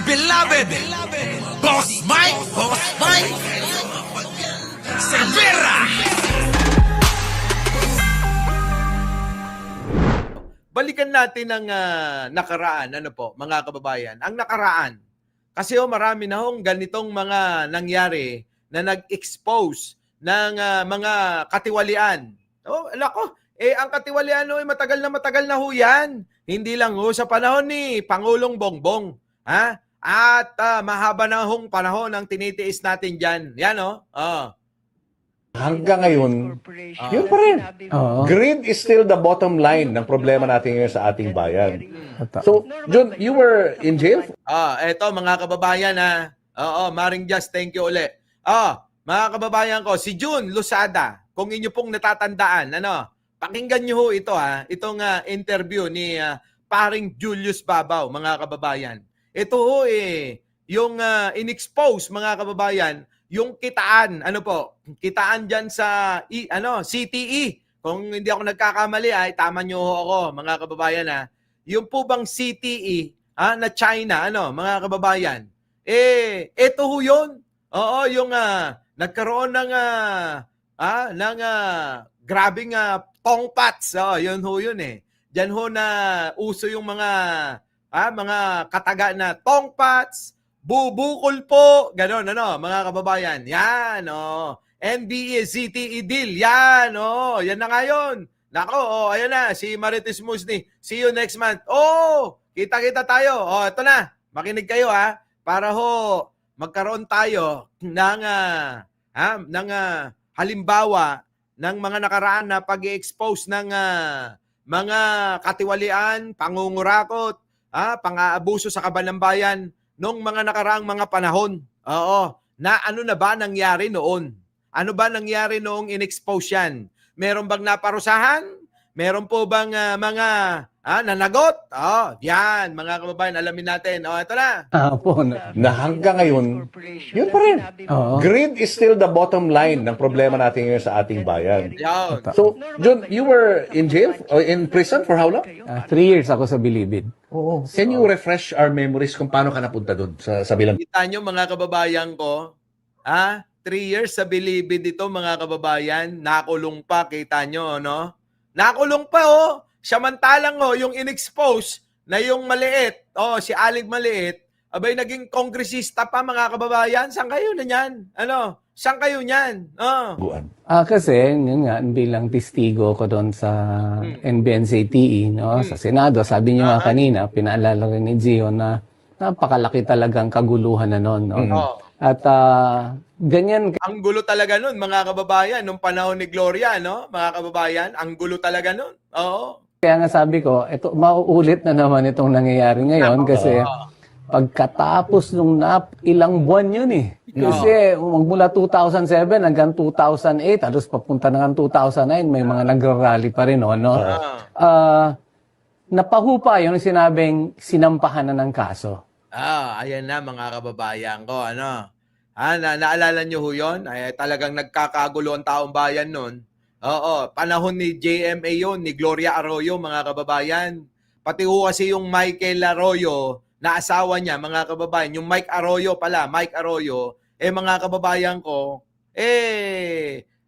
beloved, Boss Mike, Cervera. Balikan natin ang nakaraan, ano po, mga kababayan. Ang nakaraan, kasi marami na hong ganitong mga nangyari na nag-expose ng mga katiwalian. Lako, ang katiwalian matagal na ho yan. Hindi lang ho sa panahon ni Pangulong Bongbong. Ha? At mahaba na hong panahon ang tinitiis natin dyan. Yan Hanggang ngayon, yun pa rin. Greed is still the bottom line ng problema natin ngayon sa ating bayan. So, John, you were in jail? Eto mga kababayan Maring Just, thank you uli. Mga kababayan ko, si June Lusada, kung inyo pong natatandaan, pakinggan nyo ho ito itong interview ni paring Julius Babaw, mga kababayan. Ito ho yung in-expose, mga kababayan, yung kitaan, kitaan dyan sa CTE. Kung hindi ako nagkakamali, tama nyo ako, mga kababayan Yung po bang CTE na China, mga kababayan? Ito ho yun. Oo, yung nagkaroon ng grabing tongpats. Yun ho yun Diyan ho na uso yung mga kataga na tongpats, bubukol po, gano'n, mga kababayan. Yan, NBA, CTE deal, yan, yan na nga yun. Nako, ayan na, si Marites Musni. See you next month. Kita-kita tayo. Ito na, makinig kayo para ho magkaroon tayo ng halimbawa ng mga nakaraan na pag-expose ng mga katiwalian, pangungurakot, pang-aabuso sa kaban ng bayan nung mga nakaraang mga panahon. Na ano na ba nangyari noon? Ano ba nangyari noong in-expose yan? Meron bang naparusahan? Meron po bang mga nanagot? Yan, mga kababayan, alamin natin. Ito na. Na hanggang ngayon, yun pa rin. Greed is still the bottom line ng problema natin ngayon sa ating bayan. Yan. So, John, you were in jail or in prison for how long? 3 years ako sa Bilibid. Can you refresh our memories kung paano ka napunta doon sa bilang? Kita nyo, mga kababayan ko, 3 years sa Bilibid ito, mga kababayan, nakulong pa, kita nyo, Nakulong pa, Samantalang, yung in-expose na yung maliit, si Aling Maliit, abay naging kongresista pa, mga kababayan. Saan kayo na yan? Saan kayo niyan? Kasi, yun nga, bilang testigo ko doon sa NBNCTE, sa Senado, sabi niyo nga kanina, pinaalala rin ni Gio na napakalaki talagang kaguluhan na noon. At ganyan. Ang gulo talaga nun, mga kababayan, nung panahon ni Gloria, mga kababayan, ang gulo talaga nun. Kaya nga sabi ko, ito, mauulit na naman itong nangyayari ngayon kasi pagkatapos nung ilang buwan yun Kasi magmula 2007 hanggang 2008, tapos papunta na ng 2009, may mga nagrarally pa rin, napahupa yun sinabing sinampahan na ng kaso. Ayan na, mga kababayan ko, naalala nyo ho yun? Talagang nagkakagulo ang taong bayan nun. Panahon ni JMA yun, ni Gloria Arroyo, mga kababayan. Pati ho kasi yung Michael Arroyo, na asawa niya, mga kababayan, yung Mike Arroyo, mga kababayan ko,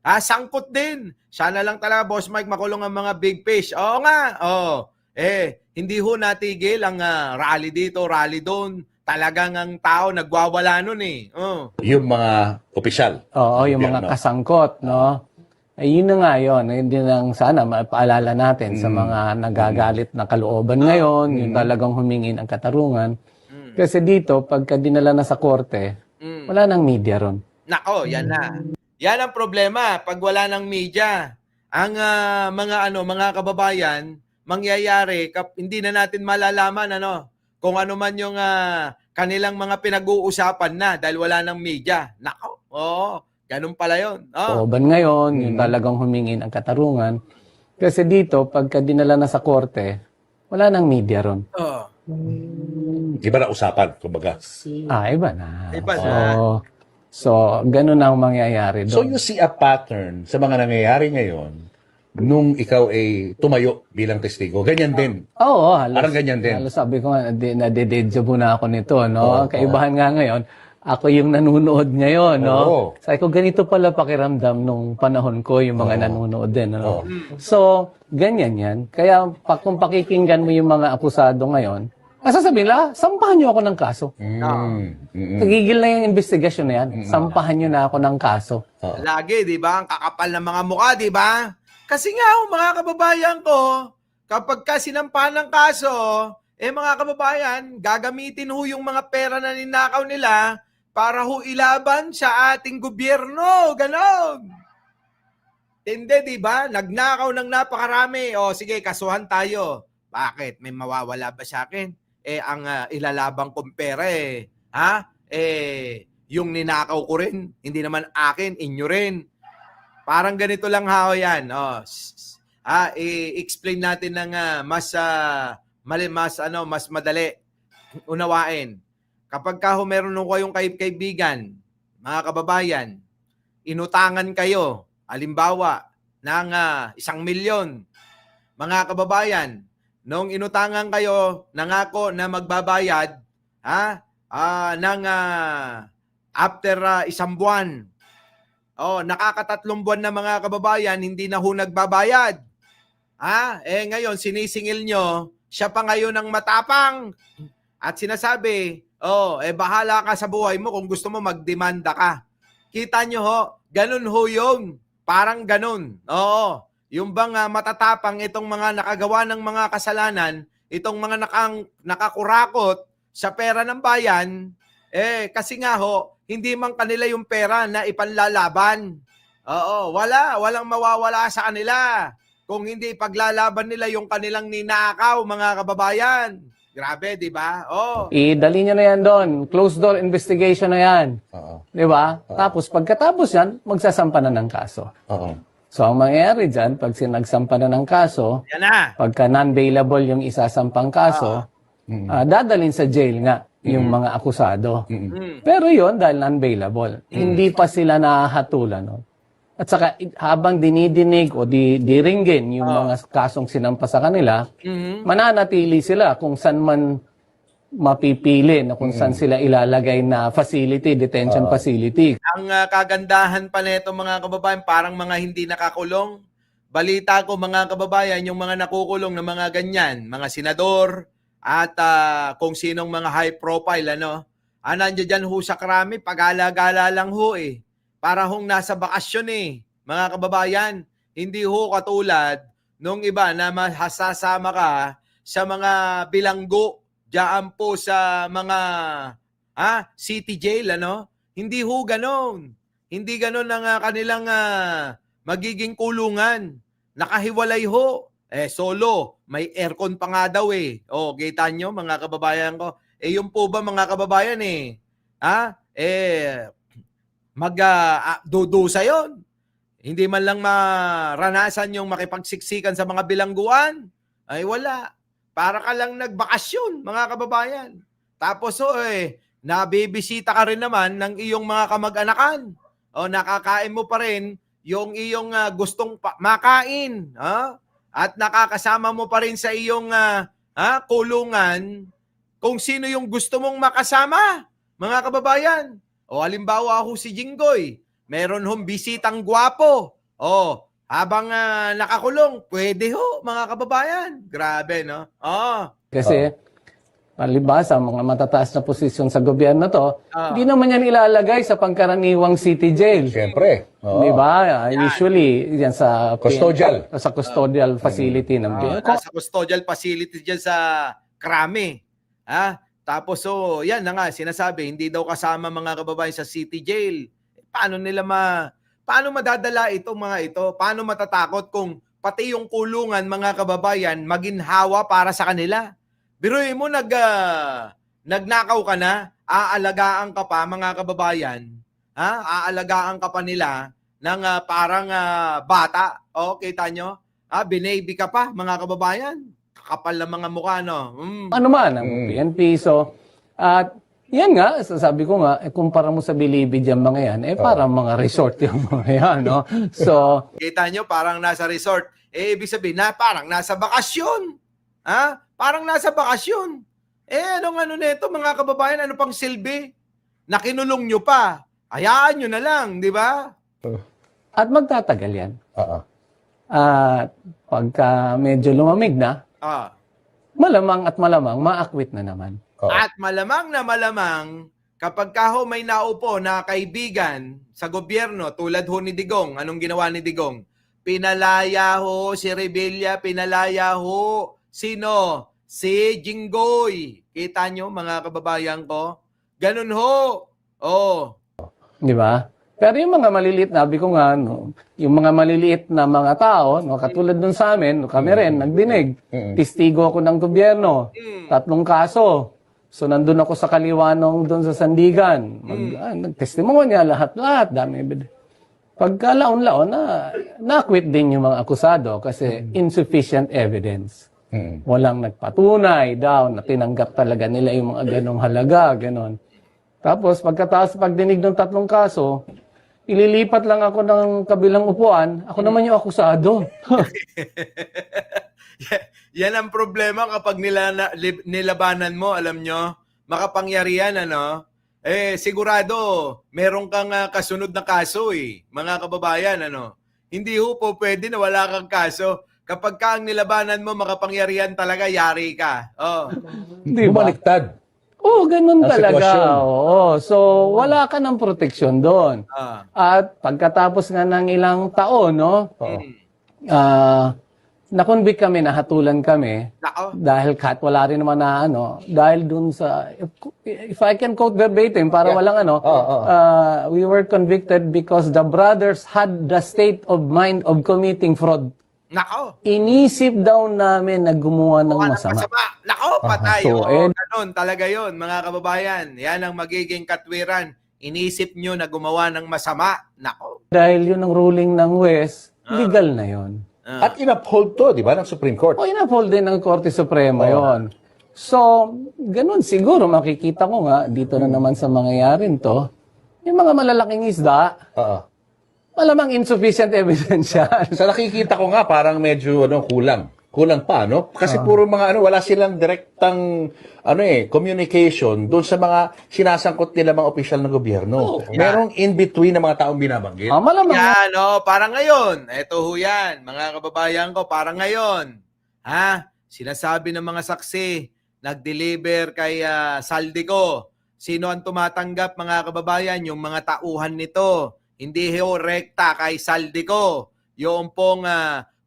sangkot din. Sana lang talaga, Boss Mike, makulong ang mga big fish. Oo nga, hindi ho natigil ang rally dito, rally doon. Talagang ang tao nagwawala nun Yung mga opisyal. Yung mga kasangkot, yun na nga yun. Hindi lang sana mapaalala natin sa mga nagagalit na kalooban ngayon, yung talagang humingi ng katarungan. Kasi dito, pagka dinala na sa korte, wala nang media ron. Nako, yan na. Yan ang problema. Pag wala ng media, ang mga kababayan, mangyayari, hindi na natin malalaman kung ano man yung kanilang mga pinag-uusapan na dahil wala ng media. Nako, ganun pala yun. Kalooban ngayon, yung talagang humingi ng katarungan. Kasi dito, pagka dinala na sa korte, wala nang media ron. Iba na usapan, kumbaga. Iba na. Iba na. So, ganun ang mangyayari doon. So you see a pattern sa mga nangyayari ngayon nung ikaw ay tumayo bilang testigo. Ganyan din. Oo, halos. Parang ganyan din. Halos sabi ko nga, nade-deja vu na ako nito, no? Oo, Kaibahan nga ngayon, ako yung nanonood ngayon, no? Oo. Sabi ko, ganito pala pakiramdam nung panahon ko, yung mga nanonood din, no? So, ganyan yan. Kaya, kung pakikinggan mo yung mga akusado ngayon, masasabihin nila, sampahan niyo ako ng kaso. Tigigil na yung investigasyon na yan. Sampahan niyo na ako ng kaso. Lagi, di ba? Ang kakapal ng mga mukha, di ba? Kasi nga, mga kababayan ko, kapag ka sinampahan ng kaso, mga kababayan, gagamitin ho yung mga pera na ninakaw nila para ho ilaban sa ating gobyerno. Ganon. Hindi, di ba? Nagnakaw ng napakarami. O, sige, kasuhan tayo. Bakit? May mawawala ba sa akin? Ang ilalabang kong pera yung ninakaw ko rin, hindi naman akin, inyo rin. Parang ganito lang ho yan. I-explain natin ng mas madali unawain. Kapag ka meron nung kayong kaibigan, mga kababayan, inutangan kayo, halimbawa, ng 1,000,000. Mga kababayan, nung inutangan kayo, nangako na magbabayad ng after 1 buwan. Nakakatatlong buwan na mga kababayan, hindi na ho nagbabayad. Ngayon, sinisingil nyo, siya pa ngayon ang matapang. At sinasabi, bahala ka sa buhay mo kung gusto mo magdemanda ka. Kita nyo ho, ganun ho yun. Parang ganun. Oo. Yung bang matatapang itong mga nakagawa ng mga kasalanan, itong mga nakakurakot sa pera ng bayan, kasi nga ho, hindi man kanila yung pera na ipanlalaban. Oo, walang mawawala sa kanila. Kung hindi paglalaban nila yung kanilang ninakaw, mga kababayan. Grabe, di ba? Idali nyo na yan doon. Closed door investigation na yan. Di ba? Tapos pagkatapos yan, magsasampa na ng kaso. So, ang mangyayari dyan, pag sinagsampa na ng kaso, Yan na. pagka non-bailable yung isasampang kaso, dadalhin sa jail nga yung mga akusado. Pero yon dahil non-bailable, hindi pa sila nahahatulan. No? At saka habang dinidinig o diringgin yung mga kasong sinampa sa kanila, mananatili sila kung saan man mapipili na kung saan sila ilalagay na facility, detention facility. Ang kagandahan pa nito mga kababayan, parang mga hindi nakakulong. Balita ko mga kababayan, yung mga nakukulong na mga ganyan, mga senador at kung sinong mga high profile, nandiyan dyan ho sa krami, pag-alagala lang ho Para hong nasa bakasyon mga kababayan. Hindi ho katulad nung iba na masasama ka sa mga bilanggo diyan po sa mga city jail, Hindi ho ganon. Hindi ganon ang kanilang magiging kulungan. Nakahiwalay ho. Solo. May aircon pa nga daw kita nyo mga kababayan ko. Yung po ba mga kababayan magdudusa yon. Hindi man lang maranasan yung makipagsiksikan sa mga bilangguan. Ay wala. Para ka lang nagbakasyon, mga kababayan. Tapos nabibisita ka rin naman ng iyong mga kamag-anakan. Nakakain mo pa rin yung iyong gustong makain. At nakakasama mo pa rin sa iyong kulungan kung sino yung gusto mong makasama, mga kababayan. Halimbawa ako si Jinggoy, meron hong bisitang gwapo. Habang nakakulong, pwede ho, mga kababayan. Grabe, no? Kasi, palibhasa, mga matataas na posisyon sa gobyerno to, hindi naman yan ilalagay sa pangkaraniwang city jail. Siyempre. Di ba? Usually, yan sa Custodial. Sa custodial facility ng Sa custodial facility dyan sa Krami. Tapos, yan na nga, sinasabi, hindi daw kasama mga kababayan sa city jail. Paano madadala itong mga ito? Paano matatakot kung pati yung kulungan, mga kababayan, maginhawa para sa kanila? Biruin mo, nagnakaw ka na, aalagaan ka pa, mga kababayan. Aalagaan ka pa nila ng parang bata. Kita nyo? Binaby ka pa, mga kababayan. Kakapal na mga mukha, no? Ano man, ang PNP. So, at yan nga, sabi ko nga, kumpara mo sa Bilibid yung mga yan, parang mga resort yung mga yan, no? So, kita nyo, parang nasa resort. ibig sabihin na parang nasa bakasyon. Ha? Parang nasa bakasyon. Anong ano nito mga kababayan, ano pang silbi? Nakinulong nyo pa. Hayaan nyo na lang, di ba? At magtatagal yan. Oo. At pagka medyo lumamig na, Ah. malamang at malamang, maakwit na naman. Oo. At malamang na malamang, kapag kaho may naupo na kaibigan sa gobyerno, tulad ho ni Digong, anong ginawa ni Digong? Pinalaya ho si Rebilla, pinalaya ho. Sino? Si Jinggoy. Kita nyo mga kababayan ko? Ganun ho. Oh. Di ba? Pero yung mga maliliit, sabi ko nga, no, yung mga maliliit na mga tao, no, katulad dun sa amin, no, kami rin, nagdinig. Testigo ako ng gobyerno. 3 kaso. So, nandun ako sa Kaliwanong doon sa Sandigan. Nagtestimonya, lahat-lahat. Dami. Pagkalaon-laon, na-quit din yung mga akusado kasi insufficient evidence. Walang nagpatunay daw na tinanggap talaga nila yung mga ganong halaga, ganon. Tapos, pagkatapos pagdinig ng 3 kaso, ililipat lang ako ng kabilang upuan, ako naman yung akusado. Yan ang problema kapag nilabanan mo, alam nyo, makapangyarihan, ano? Sigurado, meron kang kasunod na kaso, mga kababayan, ano? Hindi ho po pwede na wala kang kaso. Kapag ka ang nilabanan mo, makapangyarihan talaga, yari ka. Oh. Di ba? Bumaliktad. Oo, ganun Ang talaga. sitwasyon. Oo. So, wala ka ng proteksyon doon. Ah. At pagkatapos nga ng ilang taon, no, Oo. nakonvict kami, nahatulan kami, Nako. dahil kahit wala rin naman na ano, dahil dun sa, if I can quote verbatim, para walang ano, we were convicted because the brothers had the state of mind of committing fraud. Nako. Inisip daw namin na gumawa ng masama. Nako, patay. So, Ganun talaga yon mga kababayan. Yan ang magiging katwiran. Inisip nyo na gumawa ng masama. Nako. Dahil yun ang ruling ng West, legal na yun. At in-uphold to, di ba, ng Supreme Court? O in-uphold din ng Korte Suprema yon. So, ganun siguro, makikita ko nga, dito na naman sa mangyayarin to, yung mga malalaking isda, Oo. malamang insufficient evidence yan. Sa nakikita ko nga, parang medyo kulang. Kulang pa, no? Kasi puro mga wala silang direktang communication doon sa mga sinasangkot nila mga opisyal ng gobyerno. Merong in-between na mga taong binabanggit. Malamang. Yan, parang ngayon. Eto ho yan, mga kababayan ko, parang ngayon. Ha? Sinasabi ng mga saksi, nag-deliver kay Saldico. Sino ang tumatanggap, mga kababayan? Yung mga tauhan nito. Hindi ho rekta kay Saldico. Yung pong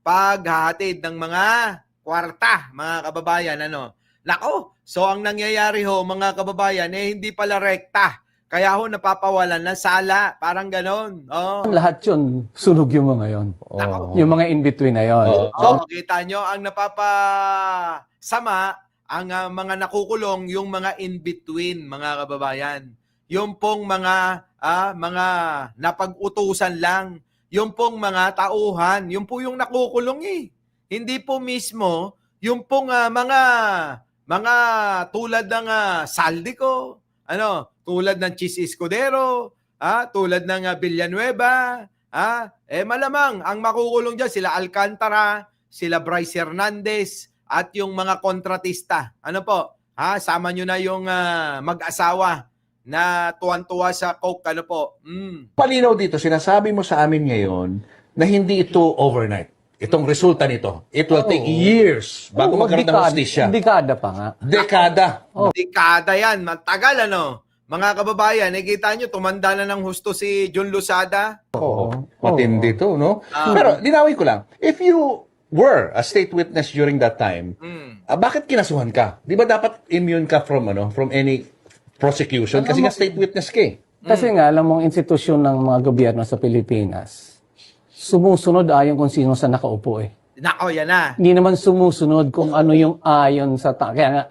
paghahatid ng mga kwarta, mga kababayan, Nako, so ang nangyayari ho, mga kababayan, hindi pala rekta. Kaya ho, napapawalan ng sala, parang ganon. Oh. Lahat yun, sunog yung mga yon. Yung mga in-between na yon. Makita nyo, ang napapasama, ang mga nakukulong, yung mga in-between, mga kababayan. Yung pong mga napag-utusan lang. Yung pong mga tauhan, yung po yung nakukulong Hindi po mismo yung pong mga tulad ng Saldico, tulad ng Chis Escudero, tulad ng Villanueva, malamang ang makukulong diyan sila Alcantara, sila Bryce Hernandez at yung mga kontratista. Ano po? Sama nyo na yung mag-asawa na tuwan-tuwa sa Coke, Palinaw dito, sinasabi mo sa amin ngayon na hindi ito overnight. Itong resulta nito. It will take years bago magkaroon ng hustisya. Dekada pa nga. Dekada. Dekada yan. Matagal, Mga kababayan, nakita nyo, tumanda na ng husto si John Losada. Matindi to, no? Pero, linawin ko lang. If you were a state witness during that time, bakit kinasuhan ka? Di ba dapat immune ka from any prosecution? Kasi nga state witness ka Kasi nga, alam mong institusyon ng mga gobyerno sa Pilipinas, sumusunod ayon kung sino sa nakaupo Nako, yan na. Hindi naman sumusunod kung ano yung ayon sa Kaya nga,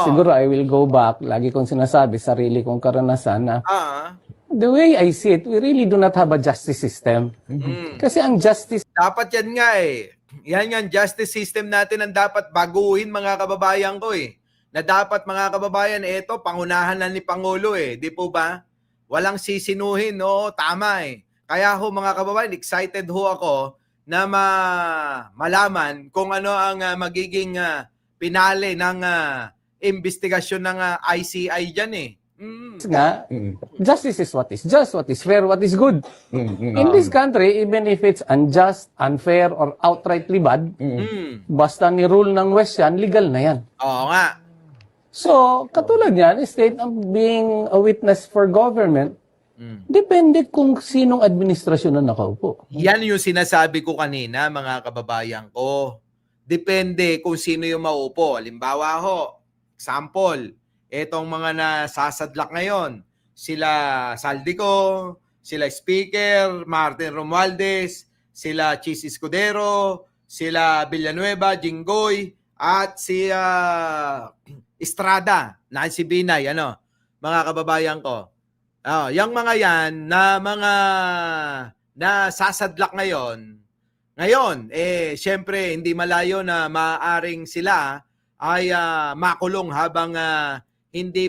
siguro I will go back, lagi kong sinasabi, sarili kong karanasan na the way I see it, we really do not have a justice system. Kasi ang justice... Dapat yan nga Yan nga, justice system natin ang dapat baguhin, mga kababayan ko Na dapat, mga kababayan, ito, pangunahan na ni Pangulo Di po ba? Walang sisinuhin, tama Kaya ho, mga kababayan, excited ho ako malaman kung ano ang magiging pinale ng investigasyon ng ICI dyan eh. Nga, justice is what is just, what is fair, what is good. In this country, even if it's unjust, unfair, or outrightly bad, basta ni-rule ng West yan, legal na yan. Oo nga. So, katulad yan, state being a witness for government, depende kung sinong administrasyon na nakaupo. Yan yung sinasabi ko kanina, mga kababayan ko. Depende kung sino yung maupo. Halimbawa ho, example, etong mga nasasadlak ngayon, sila Saldico, sila Speaker, Martin Romualdez, sila Chis Escudero, sila Villanueva, Jinggoy, at si Estrada, Nancy Binay, mga kababayan ko. Yung mga yan na mga nasasadlak ngayon, syempre hindi malayo na maaaring sila ay makulong habang hindi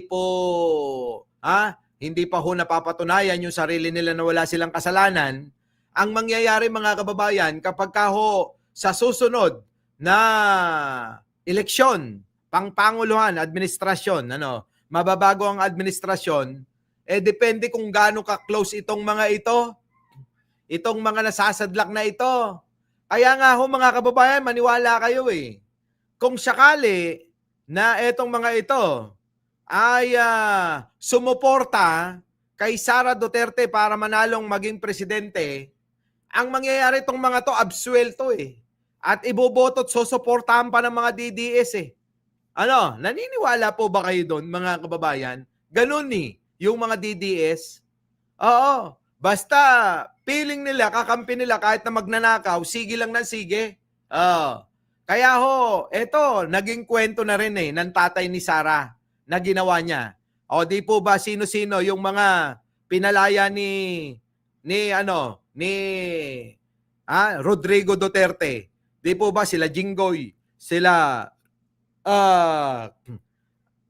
pa ho napapatunayan yung sarili nila na wala silang kasalanan. Ang mangyayari mga kababayan kapag sa susunod na eleksyon, pangpanguluhan, administrasyon, mababago ang administrasyon, depende kung gaano ka-close itong mga nasasadlak na ito. Kaya nga ho mga kababayan, maniwala kayo eh. Kung sakali na itong mga ito ay sumuporta kay Sara Duterte para manalong maging presidente, ang mangyayari itong mga to, absuelto eh. At iboboto at susuportahan pa ng mga DDS eh. Naniniwala po ba kayo doon mga kababayan? Ganun eh, yung mga DDS. Oo, basta feeling nila, kakampi nila kahit na magnanakaw, sige lang ng sige. Kaya ho, eto, naging kwento na rin eh, ng tatay ni Sara na ginawa niya. Di po ba sino-sino yung mga pinalaya ni Rodrigo Duterte? Di po ba sila Jinggoy, sila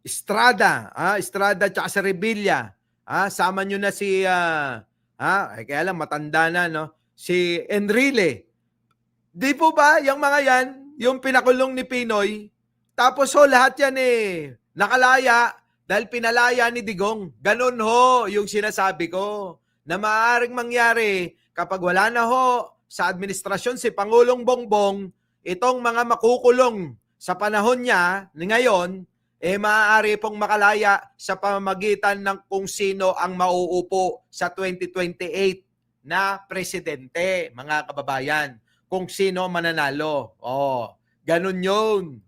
Estrada tsaka si Revilla. Sama nyo na si kaya lang matanda na si Enrile. Di po ba yung mga yan, yung pinakulong ni Pinoy, tapos lahat yan nakalaya dahil pinalaya ni Digong. Ganun ho yung sinasabi ko na maaaring mangyari kapag wala na ho sa administrasyon si Pangulong Bongbong, itong mga makukulong sa panahon niya ngayon, maaari pong makalaya sa pamamagitan ng kung sino ang mauupo sa 2028 na presidente, mga kababayan. Kung sino mananalo. Ganun yun.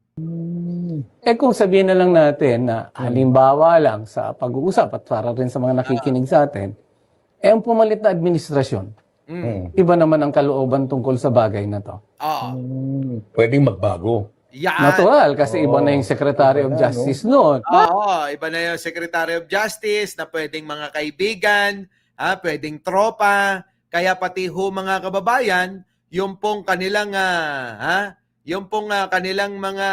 Kung sabihin na lang natin na halimbawa lang sa pag-uusap at para rin sa mga nakikinig sa atin, ang pumalit na administrasyon, iba naman ang kalooban tungkol sa bagay na to. Pwedeng magbago. Yan. Natural, kasi iba na yung Secretary of Justice noon. Iba na yung Secretary of Justice na pwedeng mga kaibigan, pwedeng tropa, kaya pati ho mga kababayan, yung pong kanilang kanilang mga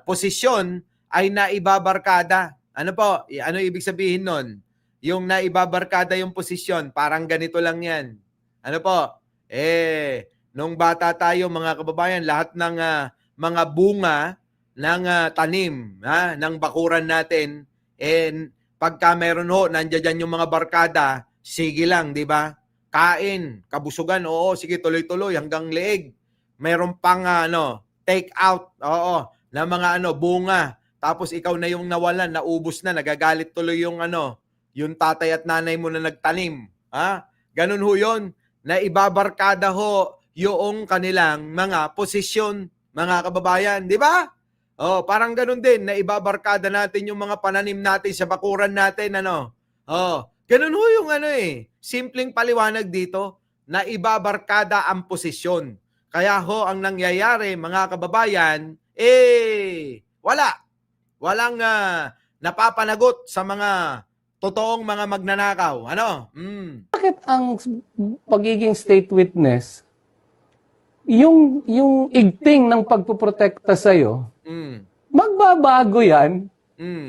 posisyon ay naibabarkada. Ano po? Ano ibig sabihin nun? Yung naibabarkada yung posisyon, parang ganito lang yan. Ano po? Nung bata tayo mga kababayan, lahat ng mga bunga ng tanim, ng bakuran natin, pagka meron ho, nandiyan yung mga barkada, sige lang, di ba? Kain, kabusugan, oo, sige, tuloy-tuloy hanggang leeg. Meron pang take out, na mga bunga. Tapos ikaw na yung nawalan, naubos na, nagagalit tuloy yung yung tatay at nanay mo na nagtanim. Ganun ho yun, na ibabarkada ho yung kanilang mga posisyon, mga kababayan, di ba? Parang ganun din, na ibabarkada natin yung mga pananim natin sa bakuran natin, ganun ho yung simpleng paliwanag dito, na ibabarkada ang posisyon. Kaya ho, ang nangyayari, mga kababayan, walang napapanagot sa mga totoong mga magnanakaw. Bakit ang pagiging state witness, yung igting ng pagpoprotekta sa'yo, magbabago yan.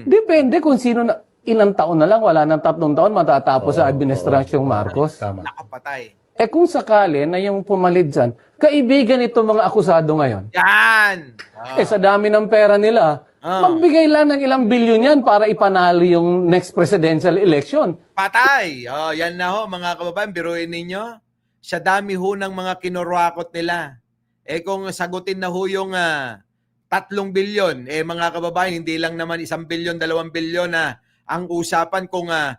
Depende kung sino ilang taon na lang, wala nang 3 taon, matatapos sa administrasyong Marcos. Tama. Nakapatay. kung sakali na yung pumalit dyan, kaibigan itong mga akusado ngayon. Yan! Sa dami ng pera nila, magbigay lang ng ilang bilyon yan para ipanalo yung next presidential election. Patay! Yan na ho, mga kababayan, biruin ninyo. Sa dami ho ng mga kinurwakot nila. Kung sagutin na ho yung 3 bilyon, mga kababayan, hindi lang naman 1 bilyon, 2 bilyon na ang usapan kung 3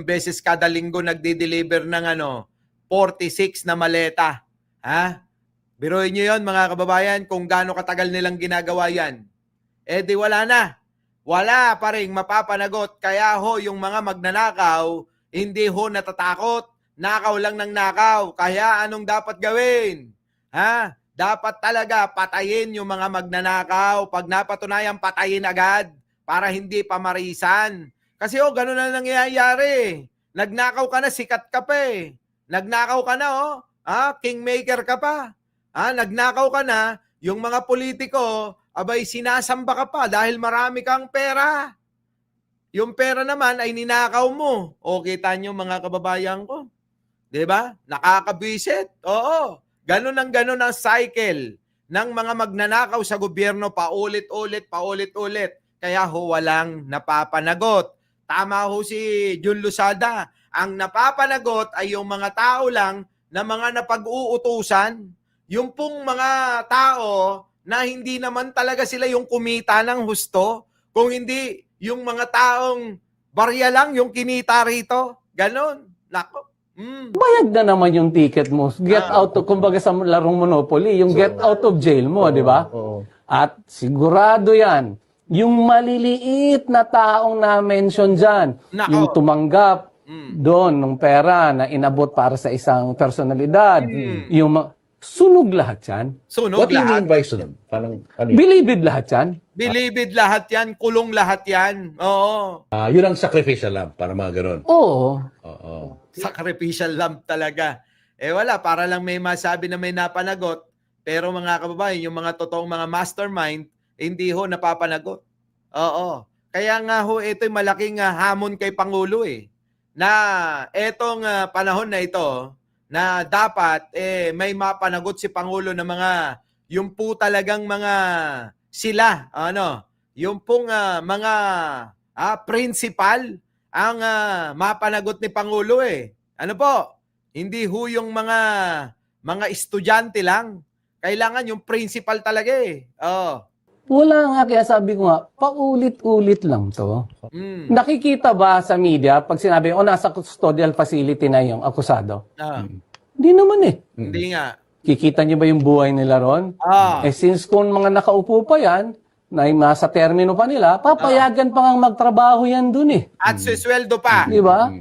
beses kada linggo nagde-deliver ng 46 na maleta. Ha? Biruin nyo yun, mga kababayan, kung gaano katagal nilang ginagawa yan. Di wala na. Wala pa rin mapapanagot. Kaya ho, yung mga magnanakaw, hindi ho natatakot. Nakaw lang ng nakaw. Kaya anong dapat gawin? Ha? Dapat talaga patayin yung mga magnanakaw. Pag napatunayan, patayin agad para hindi pamarisan. Kasi ganun na nangyayari. Nagnakaw ka na, sikat ka pa eh. Nagnakaw ka na kingmaker ka pa. Nagnakaw ka na, yung mga politiko, abay sinasamba ka pa dahil marami kang pera. Yung pera naman ay ninakaw mo. Kita nyo mga kababayan ko. 'Di ba? Nakakabwisit. Oo. Ganun ang cycle ng mga magnanakaw sa gobyerno paulit-ulit. Kaya walang napapanagot. Tama ho si Jun Losada. Ang napapanagot ay yung mga tao lang na mga napag-uutusan. Yung pong mga tao na hindi naman talaga sila yung kumita ng husto. Kung hindi, yung mga taong barya lang yung kinita rito. Ganon. Nako. Bayad na naman yung ticket mo. Get out of, kumbaga sa larong Monopoly, yung get out of jail mo, di ba? At sigurado yan, yung maliliit na taong na-mention dyan, Nako. yung tumanggap doon ng pera na inabot para sa isang personalidad, yung sunog lahat yan. Sunog What do you lahat. mean by sunog? Parang, ano yun? Bilibid lahat yan. Bilibid lahat yan. Kulong lahat yan. Oo. Yun ang sacrificial lamb, para mga ganun. Oo. Oo. Sacrificial lamb talaga. Wala, para lang may masabi na may napanagot. Pero mga kababayan, yung mga totoong mga mastermind, hindi ho napapanagot. Oo. Kaya nga ho, ito'y malaking hamon kay Pangulo na etong panahon na ito, na dapat may mapanagot si Pangulo ng mga, yung po talagang mga sila, yung pong mga principal, ang mapanagot ni Pangulo Ano po? Hindi ho yung mga estudyante lang. Kailangan yung principal talaga Wala nga, kaya sabi ko nga, paulit-ulit lang to. Nakikita ba sa media, pag sinabi, nasa custodial facility na yung akusado? Hindi naman Hindi nga. Kikita niyo ba yung buhay nila ron? Since kung mga nakaupo pa yan, na nasa termino pa nila, papayagan pa nga magtrabaho yan dun At sweldo pa. Di ba?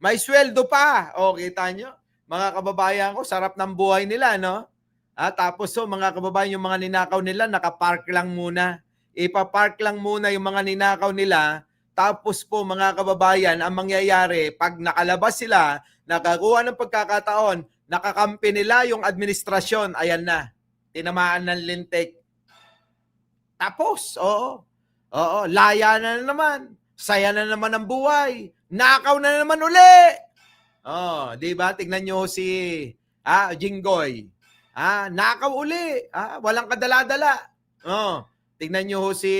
May sweldo pa. Kita nyo? Mga kababayan ko, sarap ng buhay nila, no? Tapos mga kababayan, yung mga ninakaw nila, nakapark lang muna. Ipapark lang muna yung mga ninakaw nila. Tapos po, mga kababayan, ang mangyayari, pag nakalabas sila, nakakuha ng pagkakataon, nakakampi nila yung administrasyon, ayan na. Tinamaan ng lintik. Tapos, laya na naman. Saya na naman ang buhay. Nakaw na naman uli. Di ba? Tignan nyo si Jinggoy. Nakaw uli. Walang kadala-dala. Tignan nyo si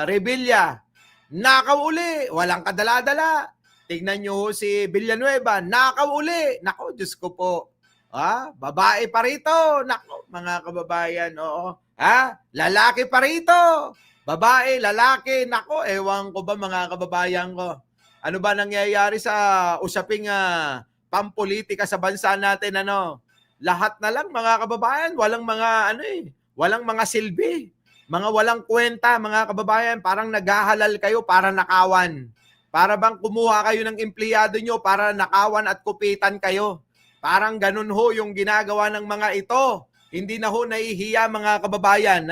Revilla. Nakaw uli. Walang kadala-dala. Tignan nyo si Villanueva. Nakaw uli. Nako, Diyos ko po. Babae pa rito. Nako, mga kababayan. Lalaki pa rito. Babae, lalaki. Nako, ewan ko ba mga kababayan ko. Ano ba nangyayari sa usaping pampolitika sa bansa natin, Lahat na lang mga kababayan, walang mga walang mga silbi. Mga walang kwenta, mga kababayan, parang naghahalal kayo para nakawan. Para bang kumuha kayo ng empleyado nyo para nakawan at kupitan kayo. Parang ganun ho yung ginagawa ng mga ito. Hindi na ho nahihiya mga kababayan,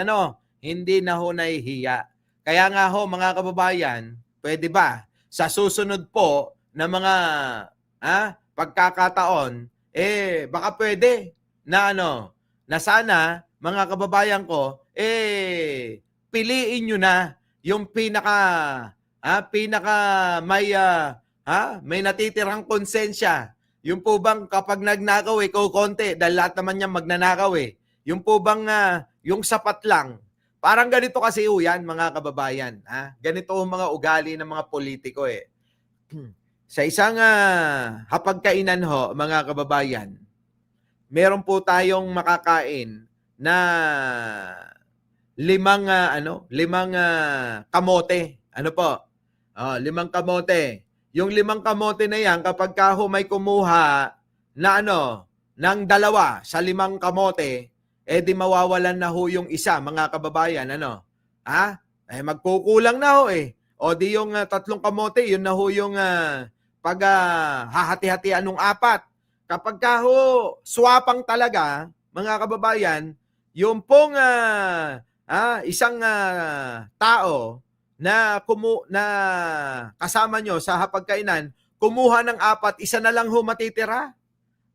Hindi na ho nahihiya. Kaya nga ho mga kababayan, pwede ba sa susunod po na mga pagkakataon, baka pwede na na sana mga kababayan ko, piliin nyo na yung pinaka may natitirang konsensya, Yung po bang kapag nagnakaw konti dahil lahat naman niya magnanakaw Yung po bang yung sapat lang. Parang ganito kasi yan mga kababayan. Ganito ang mga ugali ng mga politiko Sa isang hapagkainan mga kababayan, meron po tayong makakain na limang kamote. Ano po? 5 kamote. Yung 5 kamote na yan, kapag may kumuha na ng 2 sa 5 kamote, di mawawalan na yung isa, mga kababayan, magkukulang na O di yung 3 kamote, yun na yung pag hahati-hatian ng 4. Kapag swapang talaga, mga kababayan, yung pong isang tao na kasama nyo sa hapagkainan, kumuha ng 4, isa na lang matitira.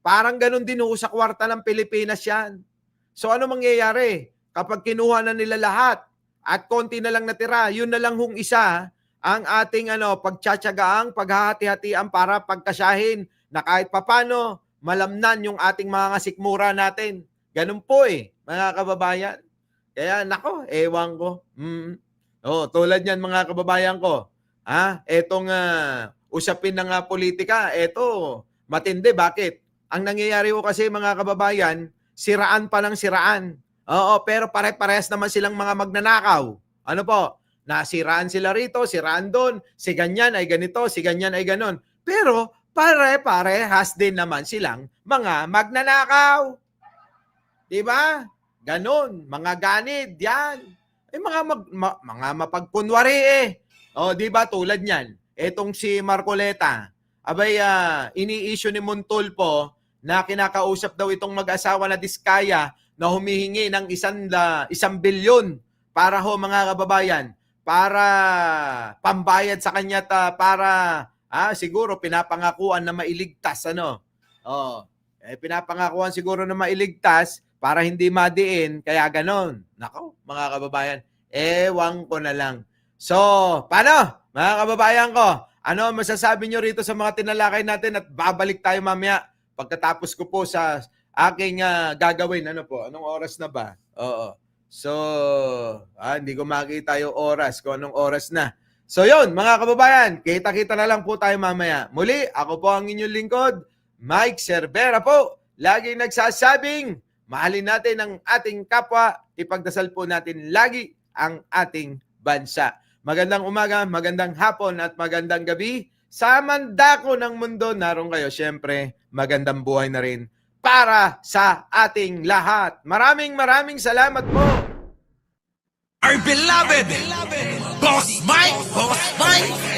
Parang ganun din sa kwarta ng Pilipinas yan. So ano mangyayari? Kapag kinuha na nila lahat at konti na lang natira, yun na lang isa ang ating pagtsatsagaang, paghahati-hatian para pagkasyahin na kahit papano malamnan yung ating mga sikmura natin. Ganun po mga kababayan. Kaya nako, ewan ko. Tulad yan mga kababayan ko. Etong usapin ng politika, eto matindi. Bakit? Ang nangyayari kasi mga kababayan, siraan pa ng siraan. Pero pare-parehas naman silang mga magnanakaw. Ano po? Nasiraan sila rito, siraan doon, si ganyan ay ganito, si ganyan ay ganon. Pero pare-parehas din naman silang mga magnanakaw. Diba? Ganon, mga ganid, yan. Mga mapagkunwari diba tulad niyan? Etong si Marcoleta, ini-issue ni Montulfo na kinakausap daw itong mag-asawa na Diskaya na humihingi ng 1 bilyon para mga kababayan, para pambayad sa kanya para siguro pinapangakuan na mailigtas pinapangakuan siguro na mailigtas para hindi madiin, kaya ganon. Nako, mga kababayan, ewan ko na lang. So, paano, mga kababayan ko? Ano masasabi nyo rito sa mga tinalakay natin at babalik tayo mamaya pagkatapos ko po sa aking gagawin. Ano po? Anong oras na ba? Oo. So, hindi ko makita yung oras, kung anong oras na. So, yun, mga kababayan, kita-kita na lang po tayo mamaya. Muli, ako po ang inyong lingkod, Mike Cervera po. Laging nagsasabing, mahalin natin ang ating kapwa, ipagdasal po natin lagi ang ating bansa. Magandang umaga, magandang hapon at magandang gabi. Sa mandako ng mundo, naroon kayo. Siyempre, magandang buhay na rin para sa ating lahat. Maraming salamat po. Our beloved Boss Mike, Boss Mike.